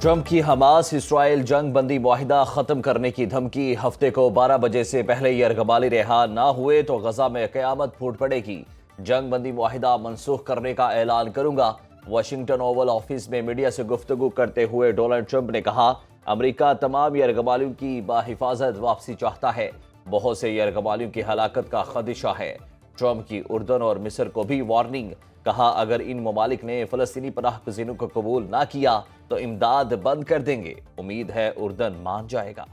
Trump کی Hamas اسرائیل جنگ بندی معاہدہ ختم کرنے کی دھمکی، ہفتے کو 12 بجے سے پہلے یرغمالی رہا نہ ہوئے تو غزہ میں قیامت پھوٹ پڑے گی، جنگ بندی معاہدہ منسوخ کرنے کا اعلان کروں گا۔ واشنگٹن اوول آفس میں میڈیا سے گفتگو کرتے ہوئے ڈونلڈ ٹرمپ نے کہا، امریکہ تمام یرغمالیوں کی بحفاظت واپسی چاہتا ہے، بہت سے یرغمالیوں کی ہلاکت کا خدشہ ہے۔ ٹرمپ کی اردن اور مصر کو بھی وارننگ، کہا اگر ان ممالک نے فلسطینی پناہ گزینوں کو قبول نہ کیا تو امداد بند کر دیں گے، امید ہے اردن مان جائے گا۔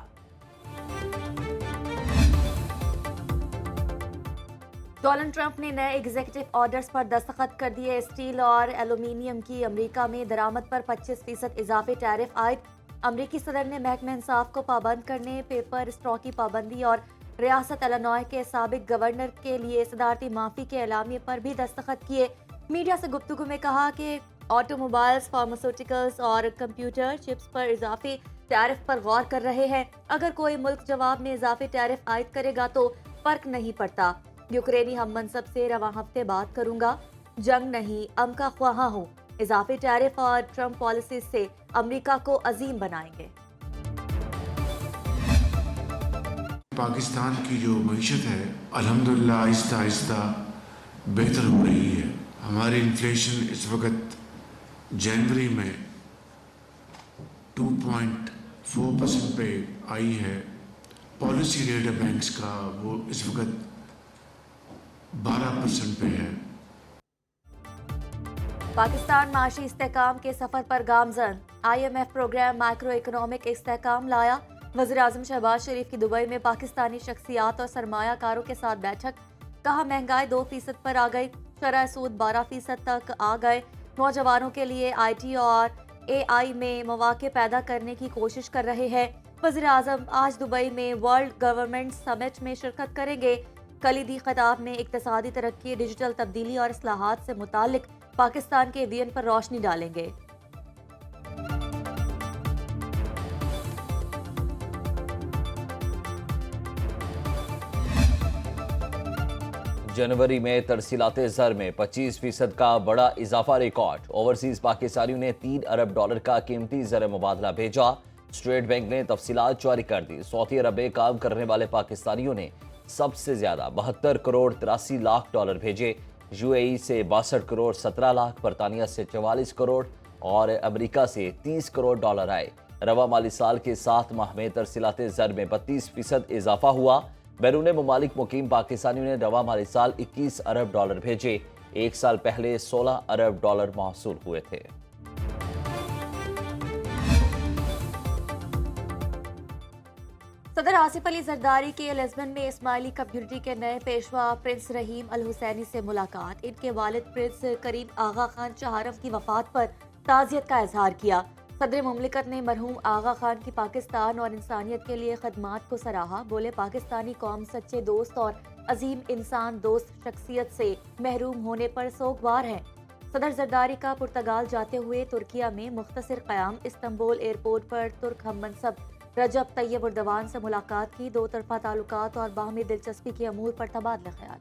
ڈونلڈ ٹرمپ نے نئے ایگزیکٹو آرڈرز پر دستخط کر دیے، اسٹیل اور ایلومینیم کی امریکہ میں درآمد پر 25% اضافی ٹیرف عائد۔ امریکی صدر نے محکمہ انصاف کو پابند کرنے، پیپر اسٹرا کی پابندی اور ریاست الینوائے کے سابق گورنر کے لیے صدارتی معافی کے اعلامیے پر بھی دستخط کیے۔ میڈیا سے گفتگو میں کہا کہ آٹو موبائلز، فارماسیوٹیکلز اور کمپیوٹر چپس پر اضافی ٹیرف پر غور کر رہے ہیں۔ اگر کوئی ملک جواب میں اضافی ٹیرف عائد کرے گا تو فرق نہیں پڑتا۔ یوکرینی ہم منصب سے رواں ہفتے بات کروں گا، جنگ نہیں امن کا خواہاں ہوں، اضافی ٹیرف اور ٹرمپ پالیسیز سے امریکہ کو عظیم بنائیں گے۔ پاکستان کی جو معیشت ہے الحمدللہ آہستہ آہستہ بہتر ہو رہی ہے۔ ہماری انفلیشن اس وقت جنوری میں 2.4% پہ آئی ہے۔ پالیسی ریٹ بینکس کا وہ اس وقت 12% پہ ہے۔ پاکستان معاشی استحکام کے سفر پر گامزن، IMF پروگرام مائکرو اکنامک استحکام لایا۔ وزیر اعظم شہباز شریف کی دبئی میں پاکستانی شخصیات اور سرمایہ کاروں کے ساتھ بیٹھک، کہا مہنگائی 2% پر آ گئی، شرح سود 12% تک آ گئے، نوجوانوں کے لیے IT اور AI میں مواقع پیدا کرنے کی کوشش کر رہے ہیں۔ وزیر اعظم آج دبئی میں ورلڈ گورنمنٹ سمٹ میں شرکت کریں گے۔ کلیدی خطاب میں اقتصادی ترقی، ڈیجیٹل تبدیلی اور اصلاحات سے متعلق پاکستان کے وژن پر روشنی ڈالیں گے۔ جنوری میں ترسیلات زر میں 25% کا بڑا اضافہ ریکارڈ، اوورسیز پاکستانیوں نے $3 ارب کا قیمتی زر مبادلہ بھیجا۔ اسٹیٹ بینک نے تفصیلات جاری کر دی، سعودی عرب میں کام کرنے والے پاکستانیوں نے سب سے زیادہ $72 کروڑ 83 لاکھ بھیجے، UAE سے 62 کروڑ 17 لاکھ، برطانیہ سے 44 کروڑ اور امریکہ سے $30 کروڑ آئے۔ رواں مالی سال کے 7 ماہ میں ترسیلات زر میں 32% اضافہ ہوا۔ بیرون ممالک مقیم پاکستانیوں نے رواں مالی سال $21 ارب بھیجے، ایک سال پہلے $16 ارب موصول ہوئے تھے۔ صدر آصف علی زرداری کی لزبن میں اسماعیلی کمیونٹی کے نئے پیشوا پرنس رحیم الحسینی سے ملاقات، ان کے والد پرنس کریم آغا خان چہارم کی وفات پر تعزیت کا اظہار کیا۔ صدر مملکت نے مرحوم آغا خان کی پاکستان اور انسانیت کے لیے خدمات کو سراہا، بولے پاکستانی قوم سچے دوست اور عظیم انسان دوست شخصیت سے محروم ہونے پر سوگوار ہے۔ صدر زرداری کا پرتگال جاتے ہوئے ترکیہ میں مختصر قیام، استنبول ایئرپورٹ پر ترک ہم منصب رجب طیب اردوان سے ملاقات کی، دو طرفہ تعلقات اور باہمی دلچسپی کے امور پر تبادلہ خیال۔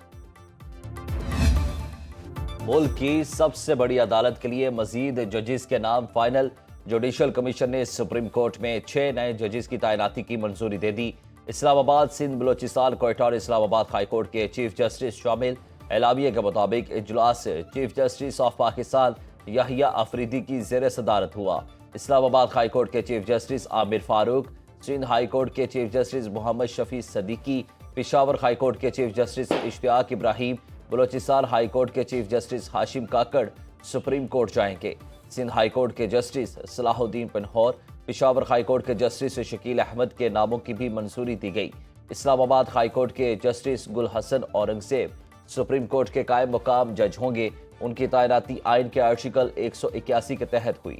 ملک کی سب سے بڑی عدالت کے لیے مزید ججز کے نام فائنل، جوڈیشل کمیشن نے سپریم کورٹ میں 6 نئے ججز کی تعیناتی کی منظوری دے دی۔ اسلام آباد، سندھ، بلوچستان، کوئٹہ اور اسلام آباد ہائی کورٹ کے چیف جسٹس شامل۔ اعلامیے کے مطابق اجلاس چیف جسٹس آف پاکستان یحییٰ افریدی کی زیر صدارت ہوا۔ اسلام آباد ہائی کورٹ کے چیف جسٹس عامر فاروق، سندھ ہائی کورٹ کے چیف جسٹس محمد شفیع صدیقی، پشاور ہائی کورٹ کے چیف جسٹس اشتیاق ابراہیم، بلوچستان ہائی کورٹ کے چیف جسٹس ہاشم کاکڑ سپریم کورٹ جائیں گے۔ سندھ ہائی کورٹ کے جسٹس صلاح الدین پنہور، پشاور ہائی کورٹ کے جسٹس شکیل احمد کے ناموں کی بھی منظوری دی گئی۔ اسلام آباد ہائی کورٹ کے جسٹس گل حسن اورنگزیب سپریم کورٹ کے قائم مقام جج ہوں گے، ان کی تعیناتی آئین کے آرٹیکل 181 کے تحت ہوئی۔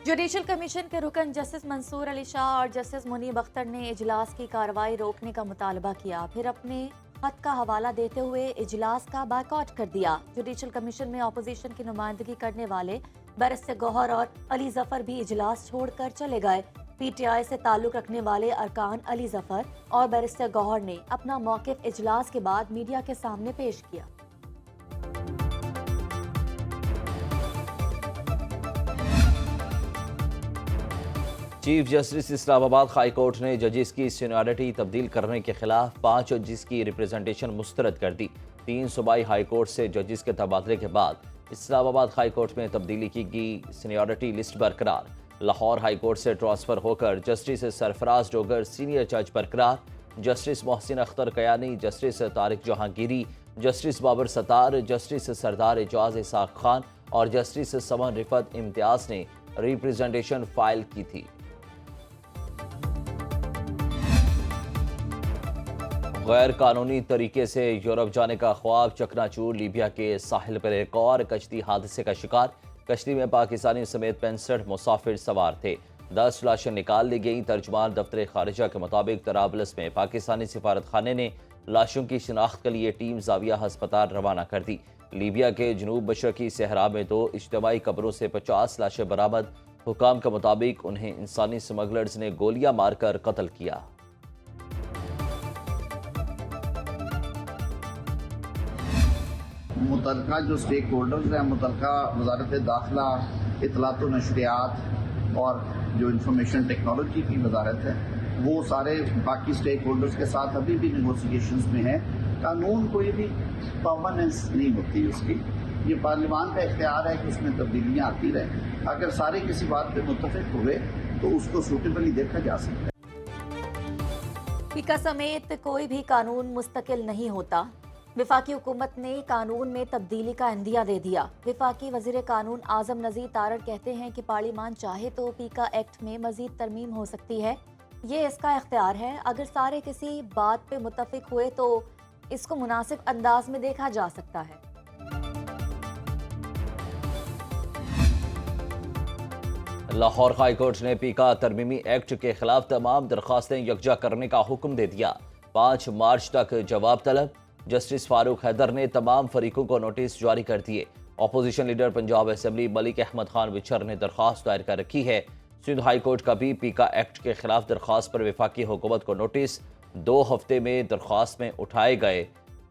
جوڈیشل کمیشن کے رکن جسٹس منصور علی شاہ اور جسٹس منیب اختر نے اجلاس کی کارروائی روکنے کا مطالبہ کیا، پھر اپنے خط کا حوالہ دیتے ہوئے اجلاس کا بائیکاٹ کر دیا۔ جوڈیشل کمیشن میں اپوزیشن کی نمائندگی کرنے والے بیرسٹر گوہر اور علی ظفر بھی اجلاس چھوڑ کر چلے گئے۔ PTI سے تعلق رکھنے والے ارکان علی ظفر اور بیرسٹر گوہر نے اپنا موقف اجلاس کے بعد میڈیا کے سامنے پیش کیا۔ چیف جسٹس اسلام آباد ہائی کورٹ نے ججز کی سینیورٹی تبدیل کرنے کے خلاف 5 ججز کی ریپریزنٹیشن مسترد کر دی۔ 3 صوبائی ہائی کورٹ سے ججز کے تبادلے کے بعد اسلام آباد ہائی کورٹ میں تبدیلی کی گئی، سینیورٹی لسٹ برقرار۔ لاہور ہائی کورٹ سے ٹرانسفر ہو کر جسٹس سرفراز ڈوگر سینئر جج برقرار، justice Mohsin Akhtar Kayani, justice Tariq Jahangiri, justice Babar ستار، جسٹس سردار اعجاز اسحاق خان اور جسٹس سمن رفت امتیاز نے ریپریزنٹیشن فائل کی تھی۔ غیر قانونی طریقے سے یورپ جانے کا خواب چکنا چور، لیبیا کے ساحل پر ایک اور کشتی حادثے کا شکار۔ کشتی میں پاکستانی سمیت 65 مسافر سوار تھے، 10 لاشیں نکال لی گئیں۔ ترجمان دفتر خارجہ کے مطابق طرابلس میں پاکستانی سفارت خانے نے لاشوں کی شناخت کے لیے ٹیم زاویہ ہسپتال روانہ کر دی۔ لیبیا کے جنوب مشرقی صحرا میں 2 اجتماعی قبروں سے 50 لاشیں برآمد۔ حکام کے مطابق انہیں انسانی سمگلرز نے گولیاں مار کر قتل کیا۔ متعلقہ جو سٹیک ہولڈرز ہیں، متعلقہ وزارت داخلہ، اطلاعات و نشریات اور جو انفارمیشن ٹیکنالوجی کی وزارت ہے، وہ سارے باقی سٹیک ہولڈرز کے ساتھ ابھی بھی نیگوسیشنز میں ہیں۔ قانون کوئی بھی پرماننس نہیں ہوتی اس کی، یہ پارلیمان کا اختیار ہے کہ اس میں تبدیلیاں آتی رہیں۔ اگر سارے کسی بات پہ متفق ہوئے تو اس کو سوٹیبلی دیکھا جا سکتا ہے۔ پیکا سمیت کوئی بھی قانون مستقل نہیں ہوتا، وفاقی حکومت نے قانون میں تبدیلی کا عندیہ دے دیا۔ وفاقی وزیر قانون اعظم نذیر تارڑ کہتے ہیں کہ پارلیمان چاہے تو پیکا ایکٹ میں مزید ترمیم ہو سکتی ہے، یہ اس کا اختیار ہے۔ اگر سارے کسی بات پہ متفق ہوئے تو اس کو مناسب انداز میں دیکھا جا سکتا ہے۔ لاہور ہائی کورٹ نے پیکا ترمیمی ایکٹ کے خلاف تمام درخواستیں یکجا کرنے کا حکم دے دیا۔ 5 مارچ تک جواب طلب۔ جسٹس فاروق حیدر نے تمام فریقوں کو نوٹس جاری کر دیے۔ Opposition leader Punjab assembly Malik Ahmad Khan وچھر نے درخواست دائر کر رکھی ہے۔ سندھ ہائی کورٹ کا بھی پیکا ایکٹ کے خلاف درخواست پر وفاقی حکومت کو نوٹس، 2 ہفتے میں درخواست میں اٹھائے گئے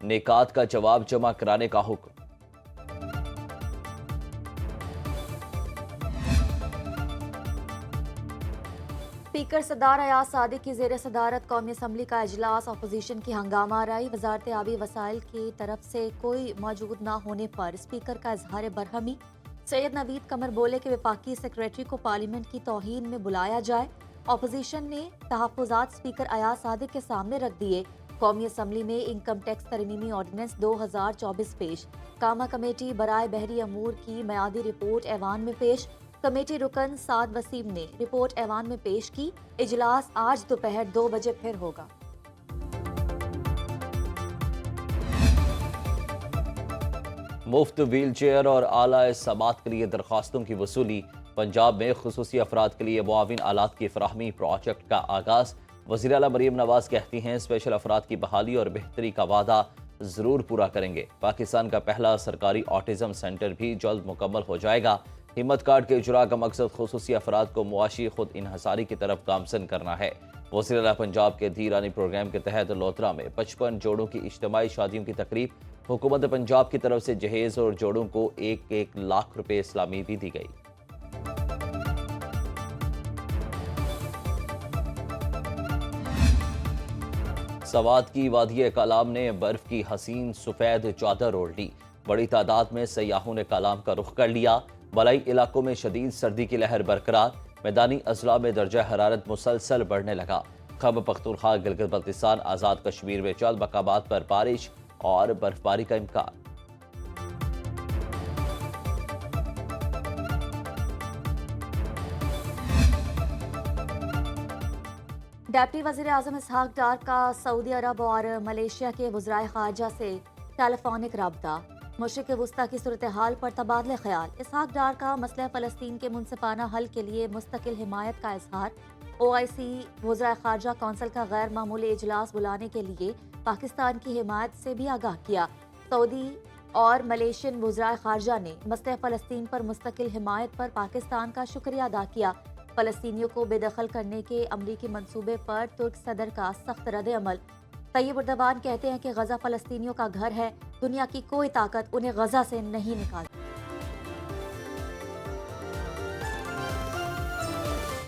نکات کا جواب جمع کرانے کا حکم۔ اسپیکر صدر ایاز صادق کی زیر صدارت قومی اسمبلی کا اجلاس، اپوزیشن کی ہنگامہ آرائی۔ وزارت آبی وسائل کی طرف سے کوئی موجود نہ ہونے پر اسپیکر کا اظہار برہمی۔ سید نوید قمر بولے کہ وفاقی سیکریٹری کو پارلیمنٹ کی توہین میں بلایا جائے۔ اپوزیشن نے تحفظات اسپیکر ایاز صادق کے سامنے رکھ دیے۔ قومی اسمبلی میں انکم ٹیکس ترمیمی آرڈیننس 2024 پیش۔ کامہ کمیٹی برائے بحری امور کی میعادی رپورٹ ایوان میں پیش۔ کمیٹی رکن سعد وسیم نے رپورٹ ایوان میں پیش کی۔ اجلاس آج دوپہر 2 بجے پھر ہوگا۔ مفت ویل چیئر اور اعلی سماعت کے لیے درخواستوں کی وصولی۔ پنجاب میں خصوصی افراد کے لیے معاون آلات کی فراہمی پروجیکٹ کا آغاز۔ وزیر اعلیٰ مریم نواز کہتی ہیں اسپیشل افراد کی بحالی اور بہتری کا وعدہ ضرور پورا کریں گے۔ پاکستان کا پہلا سرکاری آٹزم سینٹر بھی جلد مکمل ہو جائے گا۔ ہمت کارڈ کے اجراء کا مقصد خصوصی افراد کو معاشی خود انحصاری کی طرف گامزن کرنا ہے۔ وزیر اعلیٰ پنجاب کے دھیرانی پروگرام کے تحت لوتھرا میں 55 جوڑوں کی اجتماعی شادیوں کی تقریب۔ حکومت پنجاب کی طرف سے جہیز اور جوڑوں کو 1 لاکھ روپے اسلامی بھی دی گئی۔ سوات کی وادی کالام نے برف کی حسین سفید چادر اوڑھ لی۔ بڑی تعداد میں سیاحوں نے کالام کا رخ کر لیا۔ بالائی علاقوں میں شدید سردی کی لہر برقرار۔ میدانی اضلاع میں درجہ حرارت مسلسل بڑھنے لگا۔ خیبر پختونخوا، گلگت بلتستان، آزاد کشمیر میں چند مقامات پر بارش اور برفباری کا امکان۔ ڈپٹی وزیر اعظم اسحاق ڈار کا سعودی عرب اور ملیشیا کے وزرائے خارجہ سے ٹیلی فونک رابطہ۔ مشرق وسطی کی صورتحال پر تبادلہ خیال۔ اسحاق ڈار کا مسئلہ فلسطین کے منصفانہ حل کے لیے مستقل حمایت کا اظہار۔ OIC وزرائے خارجہ کونسل کا غیر معمولی اجلاس بلانے کے لیے پاکستان کی حمایت سے بھی آگاہ کیا۔ سعودی اور ملیشین وزرائے خارجہ نے مسئلہ فلسطین پر مستقل حمایت پر پاکستان کا شکریہ ادا کیا۔ فلسطینیوں کو بے دخل کرنے کے امریکی منصوبے پر ترک صدر کا سخت رد عمل۔ طیب اردوان کہتے ہیں کہ غزہ فلسطینیوں کا گھر ہے، دنیا کی کوئی طاقت انہیں غزہ سے نہیں نکال